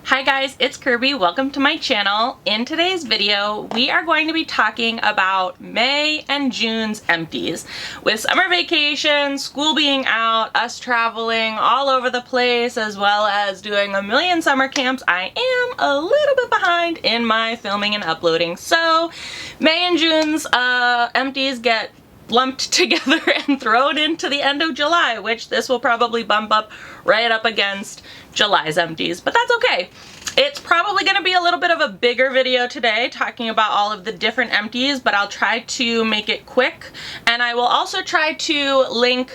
Hi guys, it's Kirby. Welcome to my channel. In today's video, we are going to be talking about May and June's empties. With summer vacation, school being out, us traveling all over the place, as well as doing a million summer camps, I am a little bit behind in my filming and uploading. So May and June's empties get lumped together and thrown into the end of July, which this will probably bump up right up against July's empties, but that's okay. It's probably going to be a little bit of a bigger video today talking about all of the different empties, but I'll try to make it quick, and I will also try to link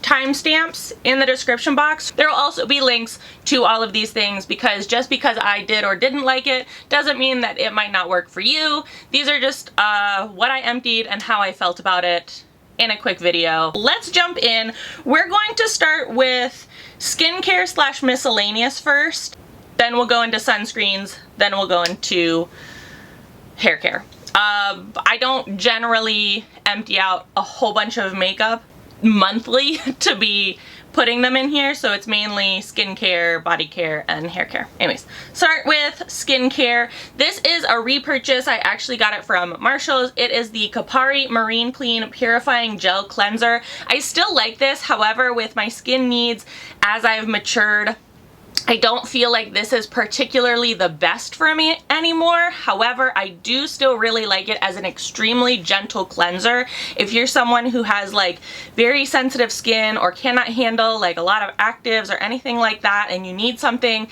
timestamps in the description box. There will also be links to all of these things, because just because I did or didn't like it doesn't mean that it might not work for you. These are just what I emptied and how I felt about it in a quick video. Let's jump in. We're going to start with skincare slash miscellaneous first, then we'll go into sunscreens, then we'll go into hair care. I don't generally empty out a whole bunch of makeup monthly to be putting them in here, so it's mainly skincare, body care, and hair care. Anyways, start with skincare. This is a repurchase. I actually got it from Marshall's. It is the Kopari Marine Clean Purifying Gel Cleanser. I still like this, however, with my skin needs as I've matured, I don't feel like this is particularly the best for me anymore. However, I do still really like it as an extremely gentle cleanser. If you're someone who has like very sensitive skin or cannot handle like a lot of actives or anything like that, and you need something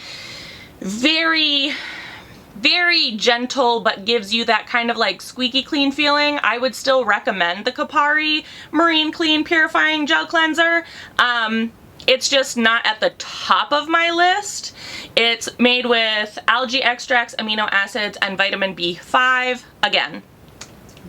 very gentle but gives you that kind of like squeaky clean feeling, I would still recommend the Kopari Marine Clean Purifying Gel Cleanser. It's just not at the top of my list. It's made with algae extracts, amino acids, and vitamin B5. Again,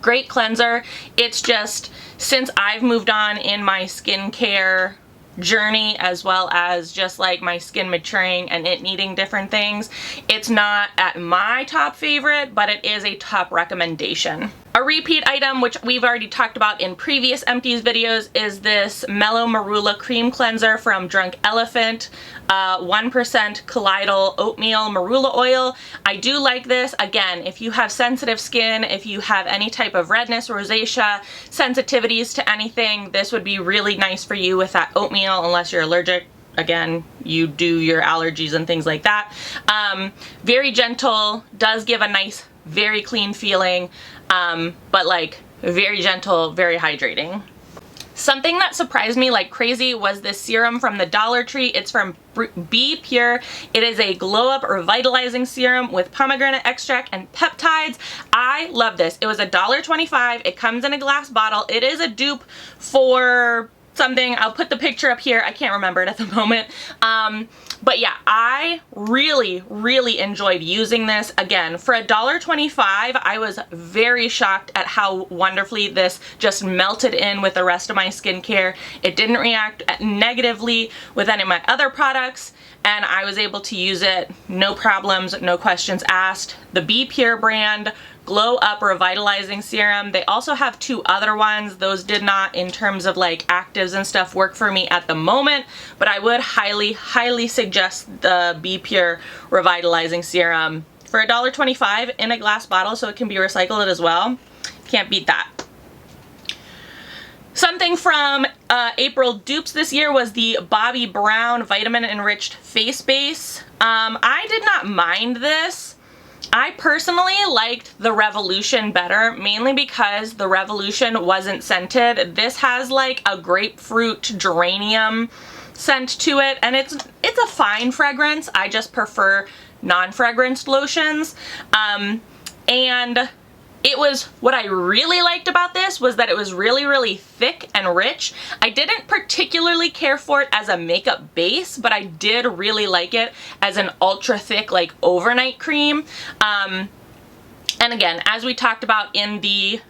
great cleanser. It's just, since I've moved on in my skincare journey, as well as just like my skin maturing and it needing different things, it's not at my top favorite, but it is a top recommendation. A repeat item, which we've already talked about in previous empties videos, is this Mellow Marula Cream Cleanser from Drunk Elephant. 1% colloidal oatmeal marula oil. I do like this. Again, if you have sensitive skin, if you have any type of redness, rosacea, sensitivities to anything, this would be really nice for you with that oatmeal, unless you're allergic. Again, you do your allergies and things like that. Very gentle, does give a nice, very clean feeling, but like very gentle, very hydrating. Something that surprised me like crazy was this serum from the Dollar Tree. It's from Be Pure. It is a glow up revitalizing serum with pomegranate extract and peptides. I love this. It was $1.25. It comes in a glass bottle. It is a dupe for something. I'll put the picture up here. I can't remember it at the moment. But yeah, I really enjoyed using this. Again, for $1.25, I was very shocked at how wonderfully this just melted in with the rest of my skincare. It didn't react negatively with any of my other products, and I was able to use it, no problems, no questions asked. The Be Pure brand Glow Up Revitalizing Serum. They also have two other ones. Those did not, in terms of like actives and stuff, work for me at the moment, but I would highly suggest the Be Pure Revitalizing Serum for $1.25 in a glass bottle, so it can be recycled as well. Can't beat that. Something from April dupes this year was the Bobbi Brown Vitamin Enriched Face Base. I did not mind this. I personally liked the Revolution better, mainly because the Revolution wasn't scented. This has like a grapefruit geranium scent to it, and it's a fine fragrance. I just prefer non-fragranced lotions. And it was, what I really liked about this was that it was really thick and rich. I didn't particularly care for it as a makeup base, but I did really like it as an ultra thick like overnight cream. And again, as we talked about in the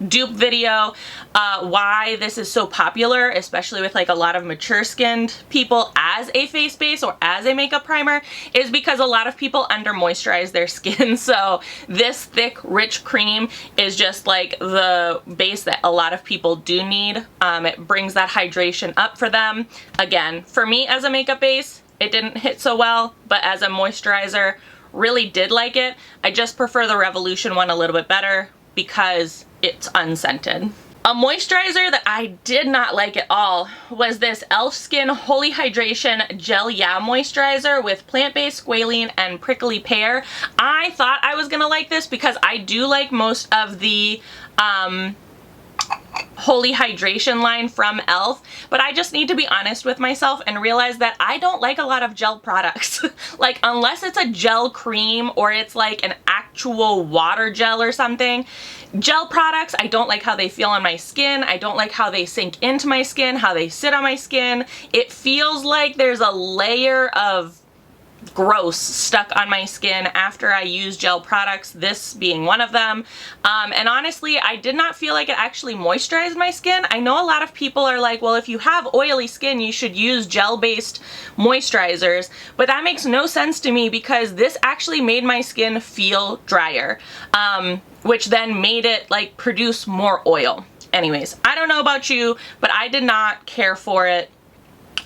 dupe video, why this is so popular, especially with like a lot of mature skinned people as a face base or as a makeup primer, is because a lot of people under moisturize their skin. So this thick, rich cream is just like the base that a lot of people do need. It brings that hydration up for them. Again, for me as a makeup base, it didn't hit so well, but as a moisturizer, really did like it. I just prefer the Revolution one a little bit better because it's unscented. A moisturizer that I did not like at all was this e.l.f. Skin Holy Hydration Gel Yeah Moisturizer with plant-based squalene and prickly pear. I thought I was gonna like this because I do like most of the Holy Hydration line from e.l.f., but I just need to be honest with myself and realize that I don't like a lot of gel products. Like, unless it's a gel cream or it's like an actual water gel or something. Gel products, I don't like how they feel on my skin. I don't like how they sink into my skin, how they sit on my skin. It feels like there's a layer of gross stuck on my skin after I use gel products, this being one of them. And honestly, I did not feel like it actually moisturized my skin. I know a lot of people are like, well, if you have oily skin, you should use gel-based moisturizers, but that makes no sense to me because this actually made my skin feel drier, which then made it like produce more oil. Anyways, I don't know about you, but I did not care for it.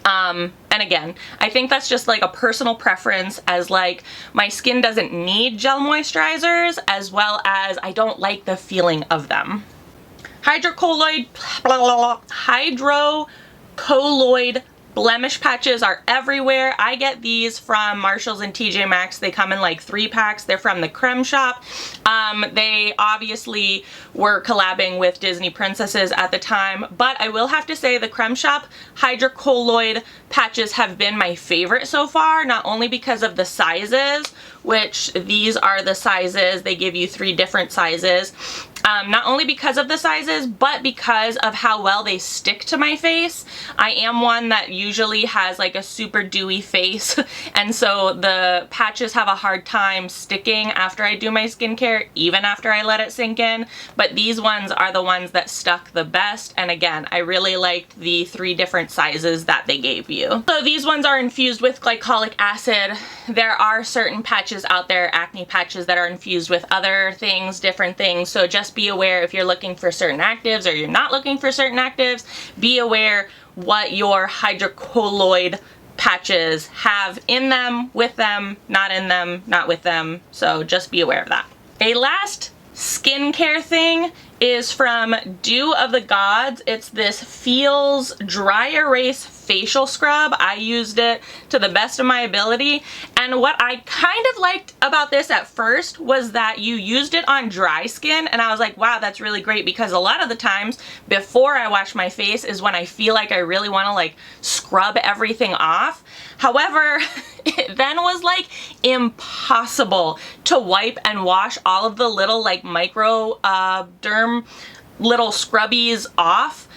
And again, I think that's just like a personal preference, as like my skin doesn't need gel moisturizers, as well as I don't like the feeling of them. Hydrocolloide blemish patches are everywhere. I get these from Marshalls and TJ Maxx. They come in like 3-packs. They're from the Creme Shop. They obviously were collabing with Disney princesses at the time, but I will have to say the Creme Shop hydrocolloid patches have been my favorite so far, not only because of the sizes, which these are the sizes. They give you 3 different sizes. Not only because of the sizes, but because of how well they stick to my face. I am one that usually has like a super dewy face, and so the patches have a hard time sticking after I do my skincare, even after I let it sink in. But these ones are the ones that stuck the best, and again, I really liked the 3 different sizes that they gave you. So these ones are infused with glycolic acid. There are certain patches out there, acne patches, that are infused with other things, different things, so just be aware if you're looking for certain actives or you're not looking for certain actives. Be aware what your hydrocolloid patches have in them, with them, not in them, not with them, so just be aware of that. A last skincare thing is from Dew of the Gods. It's this Feels Dry Erase facial scrub. I used it to the best of my ability, and what I kind of liked about this at first was that you used it on dry skin, and I was like, wow, that's really great, because a lot of the times before I wash my face is when I feel like I really want to like scrub everything off. However, it then was like impossible to wipe and wash all of the little like micro derm little scrubbies off.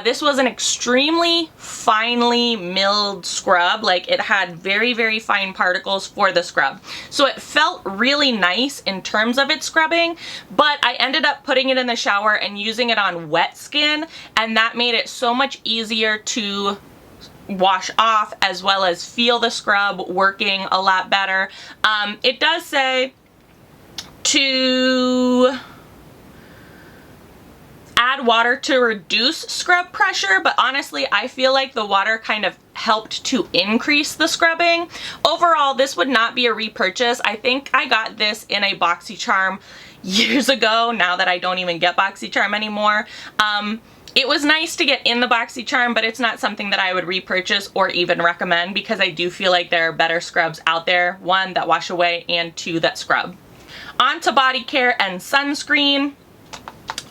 This was an extremely finely milled scrub. Like, it had very, very fine particles for the scrub. So it felt really nice in terms of its scrubbing, but I ended up putting it in the shower and using it on wet skin, and that made it so much easier to wash off, as well as feel the scrub working a lot better. It does say to add water to reduce scrub pressure, but honestly, I feel like the water kind of helped to increase the scrubbing. Overall, this would not be a repurchase. I think I got this in a BoxyCharm years ago, now that I don't even get BoxyCharm anymore. It was nice to get in the BoxyCharm, but it's not something that I would repurchase or even recommend, because I do feel like there are better scrubs out there. 1, that wash away, and 2, that scrub. On to BODYCARE and sunscreen.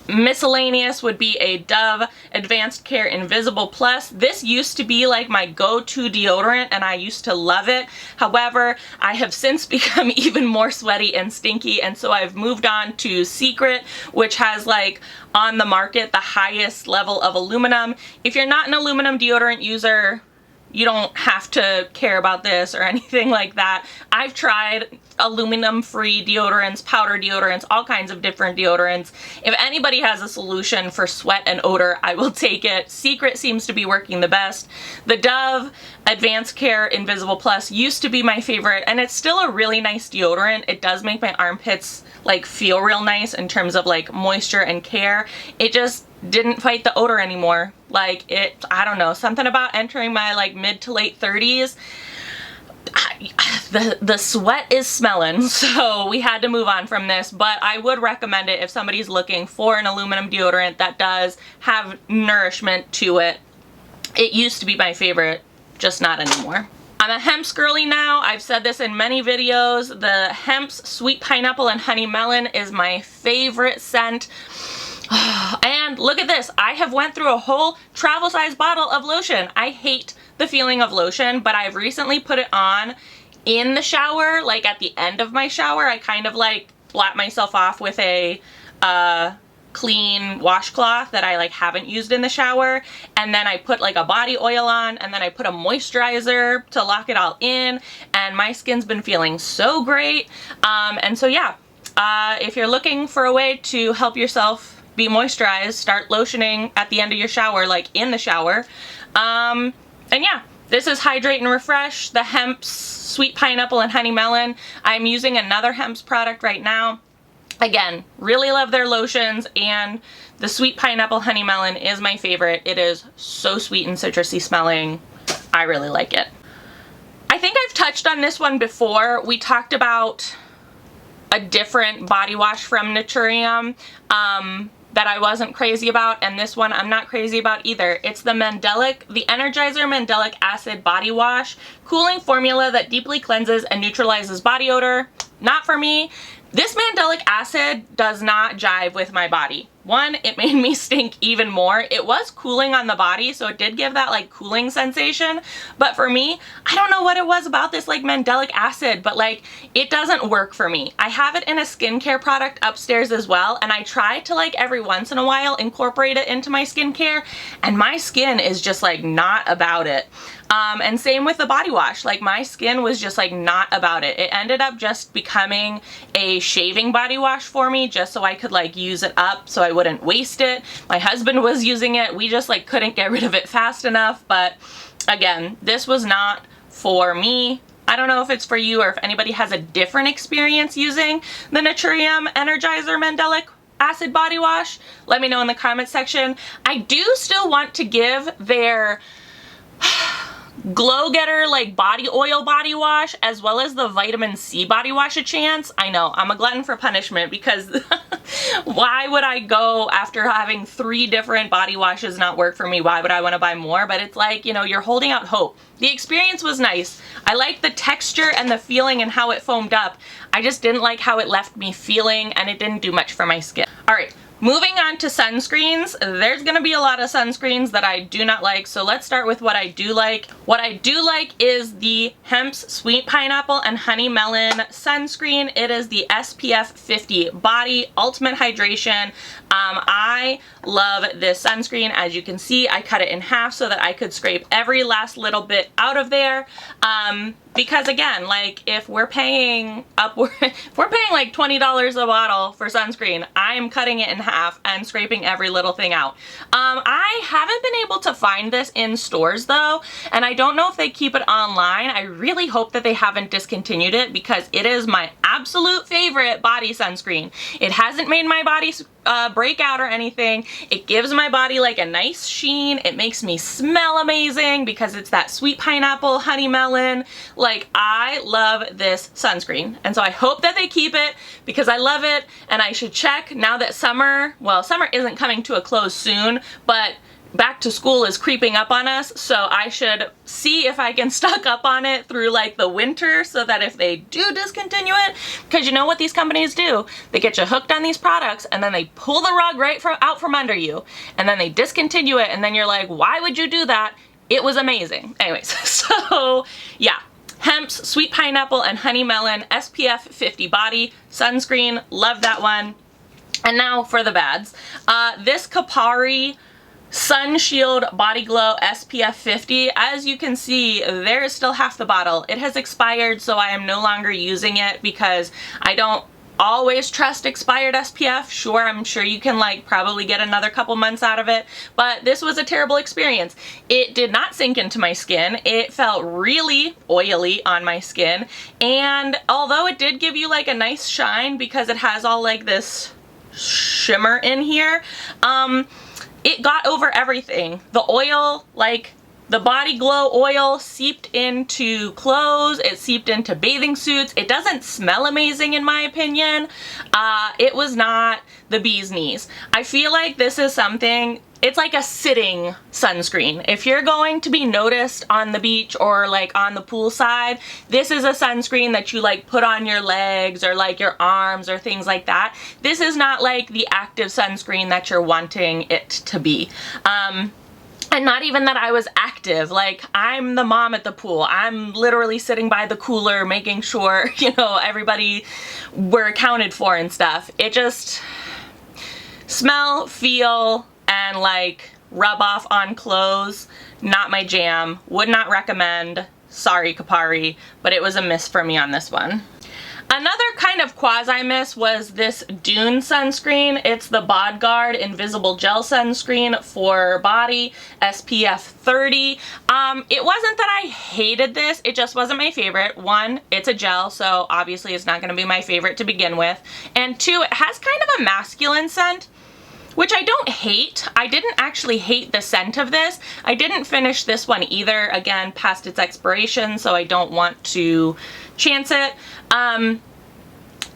Miscellaneous would be a Dove Advanced Care Invisible Plus. This used to be like my go-to deodorant, and I used to love it. However, I have since become even more sweaty and stinky, and so I've moved on to Secret, which has like on the market the highest level of aluminum. If you're not an aluminum deodorant user, you don't have to care about this or anything like that. I've tried aluminum-free deodorants, powder deodorants, all kinds of different deodorants. If anybody has a solution for sweat and odor, I will take it. Secret seems to be working the best. The Dove Advanced Care Invisible Plus used to be my favorite, and it's still a really nice deodorant. It does make my armpits like feel real nice in terms of like moisture and care. It just didn't fight the odor anymore. Like, I don't know, something about entering my like mid to late 30s. the sweat is smelling, so we had to move on from this, but I would recommend it if somebody's looking for an aluminum deodorant that does have nourishment to it. It used to be my favorite, just not anymore. I'm a Hempz girly now. I've said this in many videos. The Hempz Sweet Pineapple and Honey Melon is my favorite scent. And look at this. I have went through a whole travel size bottle of lotion. I hate the feeling of lotion, but I've recently put it on in the shower, like at the end of my shower. I kind of like blot myself off with a clean washcloth that I like haven't used in the shower, and then I put like a body oil on, and then I put a moisturizer to lock it all in, and my skin's been feeling so great. And so yeah, if you're looking for a way to help yourself be moisturized, start lotioning at the end of your shower, like in the shower. And yeah, this is Hydrate and Refresh, the Hempz Sweet Pineapple and Honey Melon. I'm using another Hempz product right now. Again, really love their lotions, and the Sweet Pineapple Honey Melon is my favorite. It is so sweet and citrusy smelling. I really like it. I think I've touched on this one before. We talked about a different body wash from Naturium that I wasn't crazy about, and this one I'm not crazy about either. It's the Mandelic, the Energizer Mandelic Acid Body Wash, cooling formula that deeply cleanses and neutralizes body odor. Not for me. This mandelic acid does not jive with my body. One, it made me stink even more. It was cooling on the body, so it did give that like cooling sensation. But for me, I don't know what it was about this like mandelic acid, but like it doesn't work for me. I have it in a skincare product upstairs as well, and I try to like every once in a while incorporate it into my skincare, and my skin is just like not about it. And same with the body wash. Like my skin was just like not about it. It ended up just becoming a shaving body wash for me, just so I could like use it up so I wouldn't waste it. My husband was using it. We just like couldn't get rid of it fast enough. But again, this was not for me. I don't know if it's for you or if anybody has a different experience using the Naturium Energizer Mandelic Acid Body Wash. Let me know in the comment section. I do still want to give their Glow Getter like body oil body wash as well as the vitamin C body wash a chance. I know, I'm a glutton for punishment, because why would I go after having 3 different body washes not work for me? Why would I want to buy more? But it's like, you know, you're holding out hope. The experience was nice. I liked the texture and the feeling and how it foamed up. I just didn't like how it left me feeling, and it didn't do much for my skin. All right. Moving on to sunscreens, there's going to be a lot of sunscreens that I do not like, so let's start with what I do like. What I do like is the Hempz Sweet Pineapple and Honey Melon sunscreen. It is the SPF 50 Body Ultimate Hydration. I love this sunscreen. As you can see, I cut it in half so that I could scrape every last little bit out of there. Because again, like if we're paying if we're paying like $20 a bottle for sunscreen, I'm cutting it in half and scraping every little thing out. I haven't been able to find this in stores though, and I don't know if they keep it online. I really hope that they haven't discontinued it, because it is my absolute favorite body sunscreen. It hasn't made my body break out or anything. It gives my body like a nice sheen. It makes me smell amazing because it's that sweet pineapple, honey melon. Like, I love this sunscreen, and so I hope that they keep it because I love it. And I should check now that summer isn't coming to a close soon, but back to school is creeping up on us, so I should see if I can stock up on it through like the winter, so that if they do discontinue it, because you know what these companies do, they get you hooked on these products and then they pull the rug out from under you, and then they discontinue it, and then you're like, why would you do that? It was amazing. Anyways, so yeah, Hempz Sweet Pineapple and Honey Melon SPF 50 Body Sunscreen, love that one. And now for the bads. This Kopari Sunshield Body Glow SPF 50. As you can see, there is still half the bottle. It has expired, so I am no longer using it because I don't always trust expired SPF. Sure, I'm sure you can like probably get another couple months out of it, but this was a terrible experience. It did not sink into my skin. It felt really oily on my skin, and although it did give you like a nice shine because it has all like this shimmer in here, it got over everything. The oil like The Body Glow oil seeped into clothes, it seeped into bathing suits. It doesn't smell amazing in my opinion. It was not the bee's knees. I feel like this is something, it's like a sitting sunscreen. If you're going to be noticed on the beach or like on the pool side, this is a sunscreen that you like put on your legs or like your arms or things like that. This is not like the active sunscreen that you're wanting it to be. And not even that I was active, like I'm the mom at the pool. I'm literally sitting by the cooler making sure, you know, everybody were accounted for and stuff. It just smell, feel, and like rub off on clothes, not my jam. Would not recommend. Sorry, Kopari, but it was a miss for me on this one. Another kind of quasi-miss was this Dune sunscreen. It's the BODYCARE Invisible Gel Sunscreen for body, SPF 30. It wasn't that I hated this, it just wasn't my favorite. One, it's a gel, so obviously it's not going to be my favorite to begin with. And two, it has kind of a masculine scent, which I don't hate. I didn't actually hate the scent of this. I didn't finish this one either, again, past its expiration, so I don't want to chance it.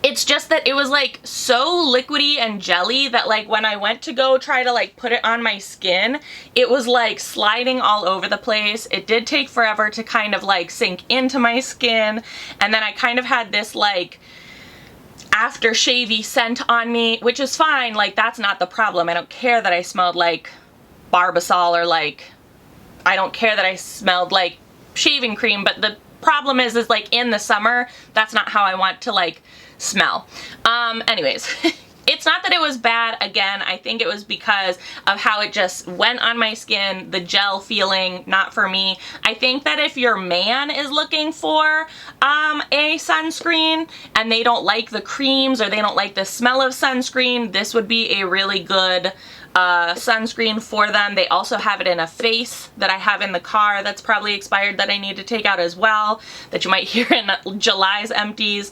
It's just that it was like so liquidy and jelly that like when I went to go try to like put it on my skin, it was like sliding all over the place. It did take forever to kind of like sink into my skin, and then I kind of had this like after-shavy scent on me, which is fine, like that's not the problem. I don't care that I smelled like Barbasol or like, I don't care that I smelled like shaving cream, but the problem is like in the summer, that's not how I want to like smell. Anyways, it's not that it was bad. Again, I think it was because of how it just went on my skin, the gel feeling, not for me. I think that if your man is looking for a sunscreen and they don't like the creams or they don't like the smell of sunscreen, this would be a really good sunscreen for them. They also have it in a face that I have in the car that's probably expired that I need to take out as well, that you might hear in July's Empties.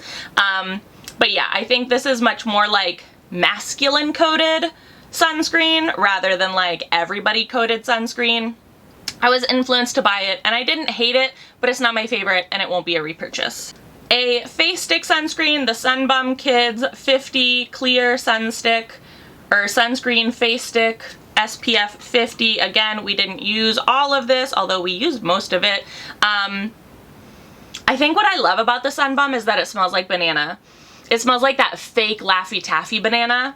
But yeah, I think this is much more like masculine coated sunscreen rather than like everybody coated sunscreen. I was influenced to buy it and I didn't hate it, but it's not my favorite and it won't be a repurchase. A face stick sunscreen, the Sunbum Kids 50 Clear Sunstick or Sunscreen Face Stick SPF 50. Again, we didn't use all of this, although we used most of it. I think what I love about the Sunbum is that it smells like banana. It smells like that fake Laffy Taffy banana.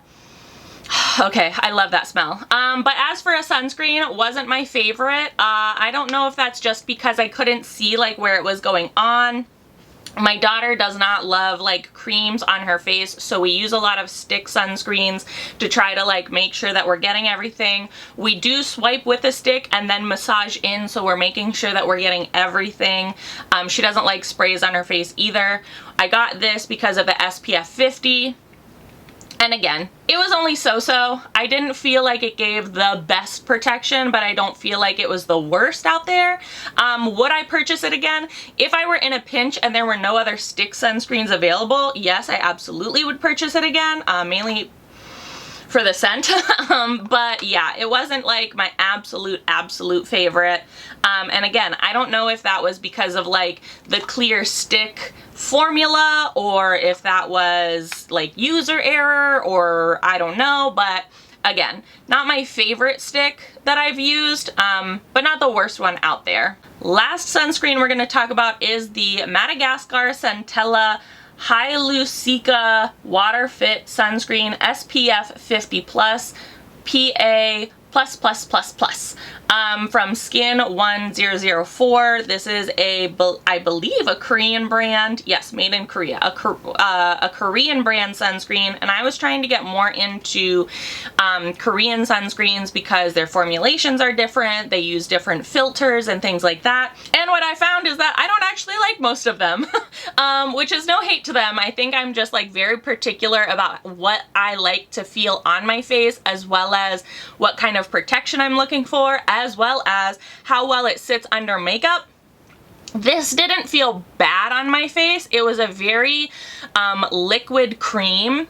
Okay, I love that smell. But as for a sunscreen, it wasn't my favorite. I don't know if that's just because I couldn't see like where it was going on. My daughter does not love like creams on her face, so we use a lot of stick sunscreens to try to like make sure that we're getting everything. We do swipe with a stick and then massage in, so we're making sure that we're getting everything. She doesn't like sprays on her face either. I got this because of the SPF 50. And again, it was only so-so. I didn't feel like it gave the best protection, but I don't feel like it was the worst out there. Would I purchase it again? If I were in a pinch and there were no other stick sunscreens available, yes, I absolutely would purchase it again, mainly for the scent. But yeah, it wasn't like my absolute favorite. And again, I don't know if that was because of like the clear stick formula or if that was like user error or I don't know, but again, not my favorite stick that I've used, but not the worst one out there. Last sunscreen we're going to talk about is the Madagascar Centella Hylucica Water Fit Sunscreen SPF 50 plus PA++++. From Skin1004. This is I believe a Korean brand. Yes, made in Korea. A Korean brand sunscreen, and I was trying to get more into Korean sunscreens because their formulations are different. They use different filters and things like that. And what I found is that I don't actually like most of them, which is no hate to them. I think I'm just like very particular about what I like to feel on my face, as well as what kind of protection I'm looking for, as well as how well it sits under makeup. This didn't feel bad on my face. It was a very liquid cream,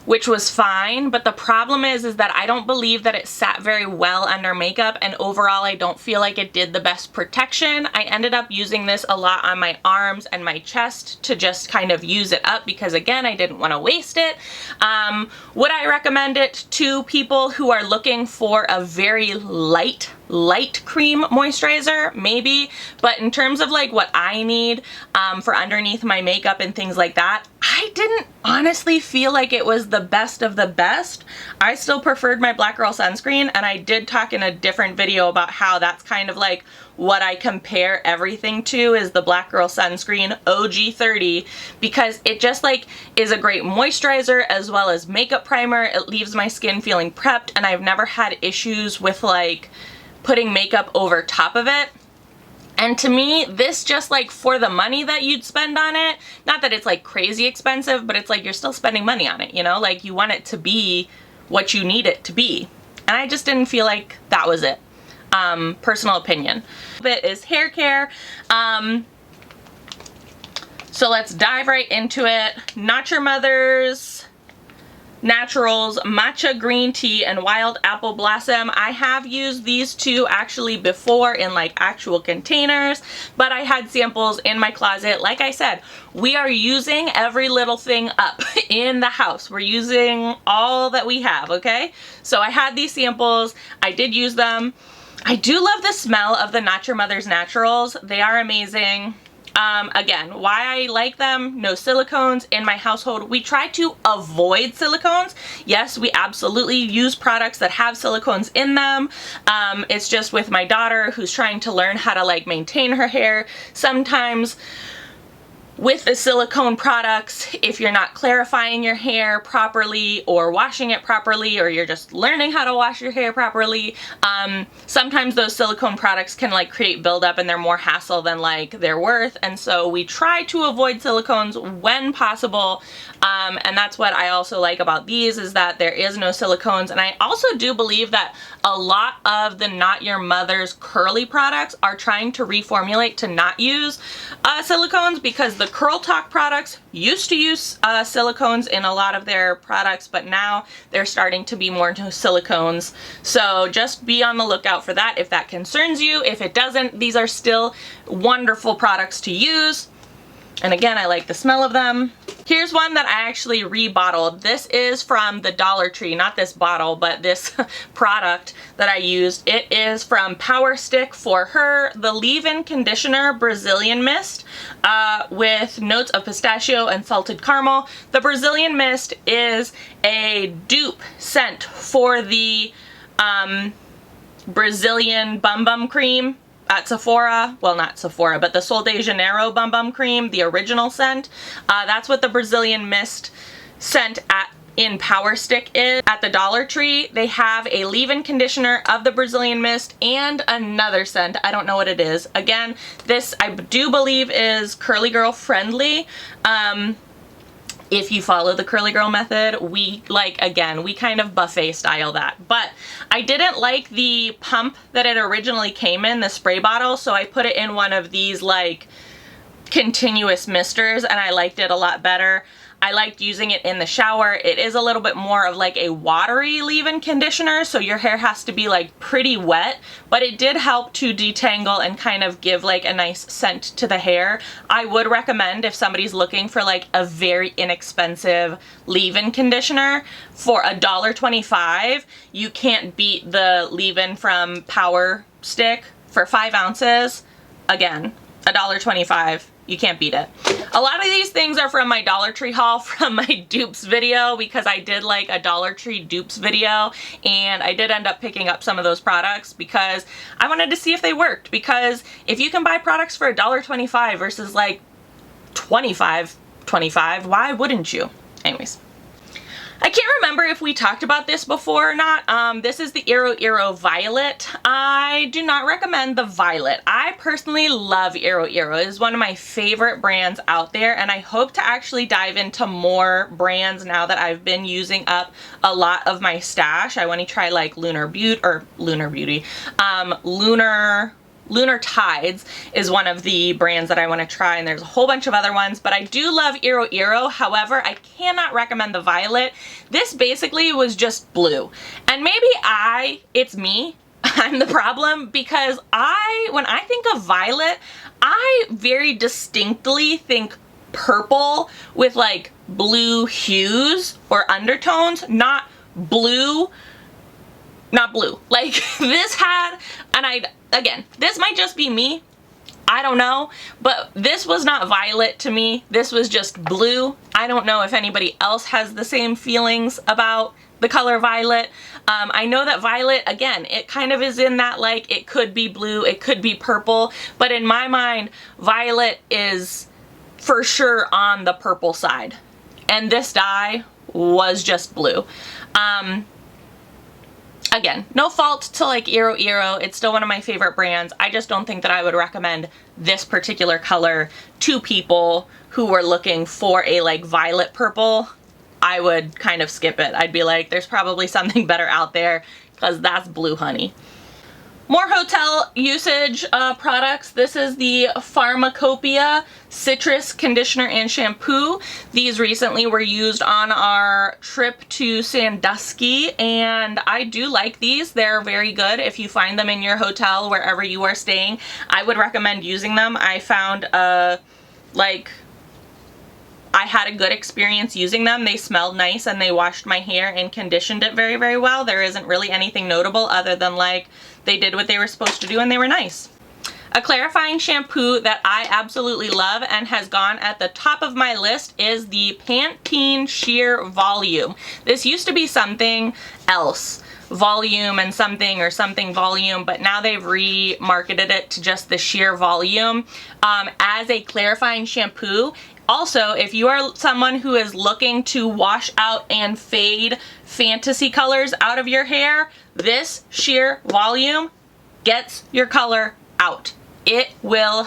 which was fine, but the problem is that I don't believe that it sat very well under makeup, and overall I don't feel like it did the best protection. I ended up using this a lot on my arms and my chest to just kind of use it up because, again, I didn't want to waste it. Would I recommend it to people who are looking for a very light cream moisturizer? Maybe, but in terms of like what I need for underneath my makeup and things like that, I didn't honestly feel like it was the best of the best. I still preferred my Black Girl sunscreen, and I did talk in a different video about how that's kind of like what I compare everything to, is the Black Girl sunscreen OG30, because it just like is a great moisturizer as well as makeup primer. It leaves my skin feeling prepped, and I've never had issues with like putting makeup over top of it. And to me, this just like for the money that you'd spend on it, not that it's like crazy expensive, but it's like you're still spending money on it, you know? Like you want it to be what you need it to be. And I just didn't feel like that was it. Personal opinion. Bit is hair care. So let's dive right into it. Not Your Mother's Naturals Matcha Green Tea and Wild Apple Blossom. I have used these two actually before in like actual containers, but I had samples in my closet. Like I said, we are using every little thing up in the house. We're using all that we have, okay? So I had these samples. I did use them. I do love the smell of the Not Your Mother's Naturals. They are amazing. Again, why I like them: no silicones in my household. We try to avoid silicones. Yes, we absolutely use products that have silicones in them. It's just with my daughter who's trying to learn how to like maintain her hair. Sometimes with the silicone products, if you're not clarifying your hair properly or washing it properly, or you're just learning how to wash your hair properly, sometimes those silicone products can like create buildup, and they're more hassle than like they're worth. And so we try to avoid silicones when possible. And that's what I also like about these, is that there is no silicones. And I also do believe that a lot of the Not Your Mother's curly products are trying to reformulate to not use silicones, because the Curl Talk products used to use silicones in a lot of their products, but now they're starting to be more into silicones. So just be on the lookout for that if that concerns you. If it doesn't, these are still wonderful products to use. And again, I like the smell of them. Here's one that I actually rebottled. This is from the Dollar Tree, not this bottle, but this product that I used. It is from Powerstick for Her, the leave-in conditioner Brazilian mist with notes of pistachio and salted caramel. The Brazilian mist is a dupe scent for the Brazilian Bum Bum Cream at Sephora. Well, not Sephora, but the Sol de Janeiro Bum Bum Cream, the original scent. That's what the Brazilian mist scent in Powerstick is. At the Dollar Tree, they have a leave-in conditioner of the Brazilian mist and another scent. I don't know what it is. Again, this I do believe is curly girl friendly. If you follow the curly girl method, we kind of buffet style that. But I didn't like the pump that it originally came in, the spray bottle, so I put it in one of these like continuous misters, and I liked it a lot better. I liked using it in the shower. It is a little bit more of like a watery leave-in conditioner, so your hair has to be like pretty wet, but it did help to detangle and kind of give like a nice scent to the hair. I would recommend, if somebody's looking for like a very inexpensive leave-in conditioner for $1.25, you can't beat the leave-in from Powerstick for 5 ounces. Again, $1.25. You can't beat it. A lot of these things are from my Dollar Tree haul from my dupes video, because I did like a Dollar Tree dupes video, and I did end up picking up some of those products because I wanted to see if they worked. Because if you can buy products for $1.25 versus like $25.25, why wouldn't you? Anyways. I can't remember if we talked about this before or not. This is the Iro Violet. I do not recommend the Violet. I personally love Iro. It is one of my favorite brands out there, and I hope to actually dive into more brands now that I've been using up a lot of my stash. I want to try like Lunar Lunar Tides is one of the brands that I want to try, and there's a whole bunch of other ones, but I do love Iro Iro. However, I cannot recommend the violet. This basically was just blue. And maybe it's me, I'm the problem, because when I think of violet, I very distinctly think purple with like blue hues or undertones, not blue. Like this had, and again, this might just be me, I don't know, but this was not violet to me. This was just blue. I don't know if anybody else has the same feelings about the color violet. I know that violet, again, it kind of is in that, like, it could be blue, it could be purple, but in my mind, violet is for sure on the purple side. And this dye was just blue. Again, no fault to like Iro Iro. It's still one of my favorite brands. I just don't think that I would recommend this particular color to people who were looking for a like violet purple. I would kind of skip it. I'd be like, there's probably something better out there because that's blue, honey. More hotel usage products. This is the Pharmatopia Citrus Conditioner and Shampoo. These recently were used on our trip to Sandusky, and I do like these. They're very good. If you find them in your hotel, wherever you are staying, I would recommend using them. I found I had a good experience using them. They smelled nice and they washed my hair and conditioned it very, very well. There isn't really anything notable other than like they did what they were supposed to do and they were nice. A clarifying shampoo that I absolutely love and has gone at the top of my list is the Pantene Sheer Volume. This used to be something else, Volume and something or something Volume, but now they've remarketed it to just the Sheer Volume as a clarifying shampoo. Also, if you are someone who is looking to wash out and fade fantasy colors out of your hair, this Sheer Volume gets your color out. It will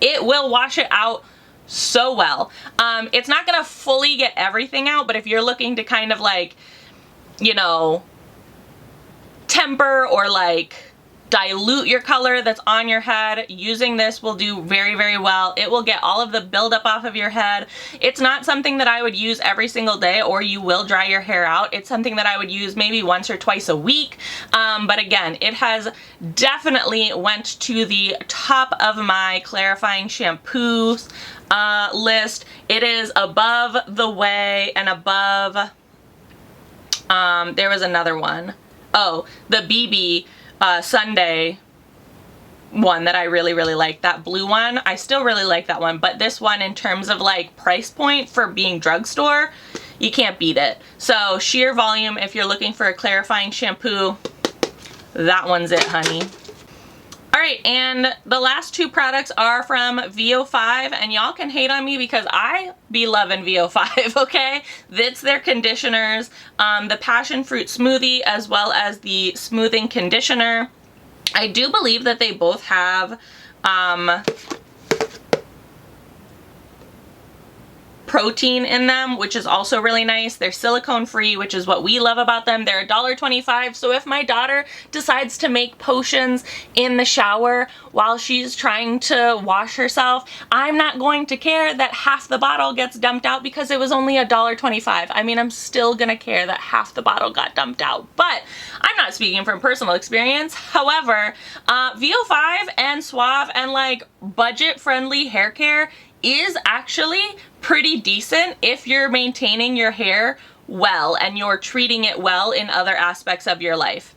wash it out so well. It's not gonna fully get everything out, but if you're looking to kind of like, you know, temper or like dilute your color that's on your head, using this will do very, very well. It will get all of the buildup off of your head. It's not something that I would use every single day or you will dry your hair out. It's something that I would use maybe once or twice a week. But again, it has definitely went to the top of my clarifying shampoos list. It is above the Way and above, there was another one. Oh, the BB Sunday one that I really, really like. That blue one, I still really like that one, but this one in terms of like price point for being drugstore, you can't beat it. So Sheer Volume, if you're looking for a clarifying shampoo, that one's it, honey. Alright, and the last two products are from VO5, and y'all can hate on me because I be loving VO5, okay? It's their conditioners, the Passion Fruit Smoothie as well as the Smoothing Conditioner. I do believe that they both have protein in them, which is also really nice. They're silicone free, which is what we love about them. They're $1.25, so if my daughter decides to make potions in the shower while she's trying to wash herself, I'm not going to care that half the bottle gets dumped out because it was only $1.25. I mean, I'm still gonna care that half the bottle got dumped out, but I'm not speaking from personal experience. However, VO5 and Suave and like budget-friendly hair care is actually pretty decent if you're maintaining your hair well and you're treating it well in other aspects of your life.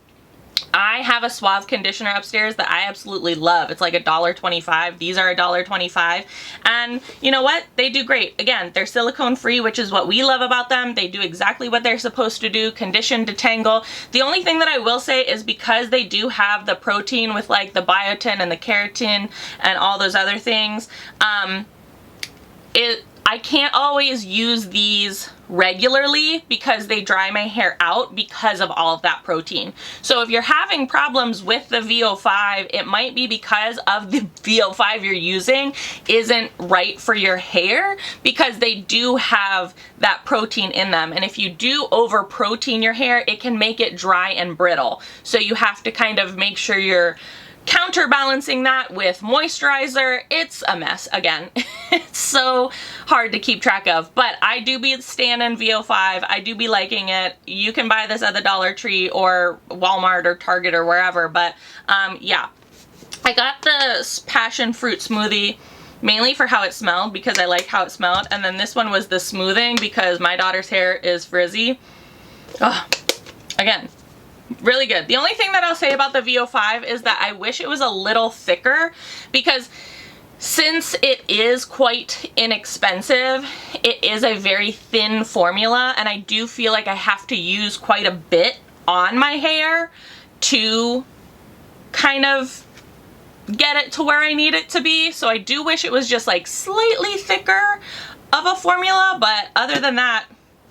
I have a Suave conditioner upstairs that I absolutely love. It's like $1.25. These are $1.25. And you know what? They do great. Again, they're silicone free, which is what we love about them. They do exactly what they're supposed to do, condition, detangle. The only thing that I will say is because they do have the protein with like the biotin and the keratin and all those other things, I can't always use these regularly because they dry my hair out because of all of that protein. So if you're having problems with the VO5, it might be because of the VO5 you're using isn't right for your hair, because they do have that protein in them. And if you do over protein your hair, it can make it dry and brittle. So you have to kind of make sure you're counterbalancing that with moisturizer. It's a mess again. It's so hard to keep track of, but I do be standing VO5. I do be liking it. You can buy this at the Dollar Tree or Walmart or Target or wherever, but yeah. I got the passion fruit smoothie mainly for how it smelled, because I like how it smelled, and then this one was the smoothing because my daughter's hair is frizzy. Oh, again, really good. The only thing that I'll say about the VO5 is that I wish it was a little thicker, because since it is quite inexpensive, it is a very thin formula, and I do feel like I have to use quite a bit on my hair to kind of get it to where I need it to be. So I do wish it was just like slightly thicker of a formula, but other than that,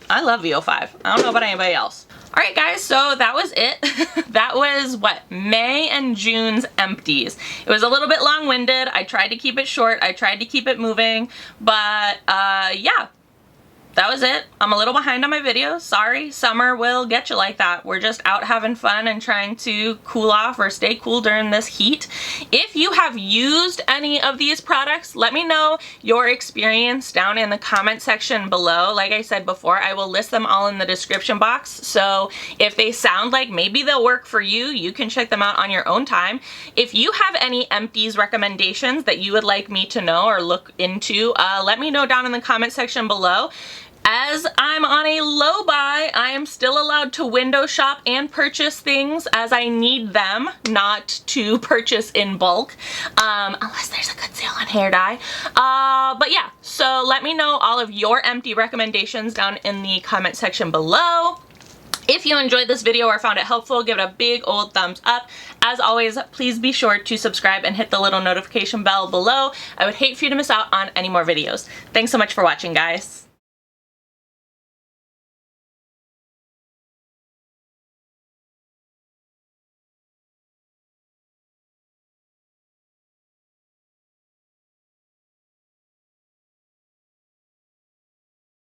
I love VO5. I don't know about anybody else. Alright guys, so that was it. That was what, May and June's Empties. It was a little bit long-winded. I tried to keep it short. I tried to keep it moving, but yeah. That was it. I'm a little behind on my videos. Sorry, summer will get you like that. We're just out having fun and trying to cool off or stay cool during this heat. If you have used any of these products, let me know your experience down in the comment section below. Like I said before, I will list them all in the description box. So if they sound like maybe they'll work for you, you can check them out on your own time. If you have any Empties recommendations that you would like me to know or look into, let me know down in the comment section below. As I'm on a low buy, I am still allowed to window shop and purchase things as I need them, not to purchase in bulk, unless there's a good sale on hair dye. But yeah, so let me know all of your empty recommendations down in the comment section below. If you enjoyed this video or found it helpful, give it a big old thumbs up. As always, please be sure to subscribe and hit the little notification bell below. I would hate for you to miss out on any more videos. Thanks so much for watching, guys.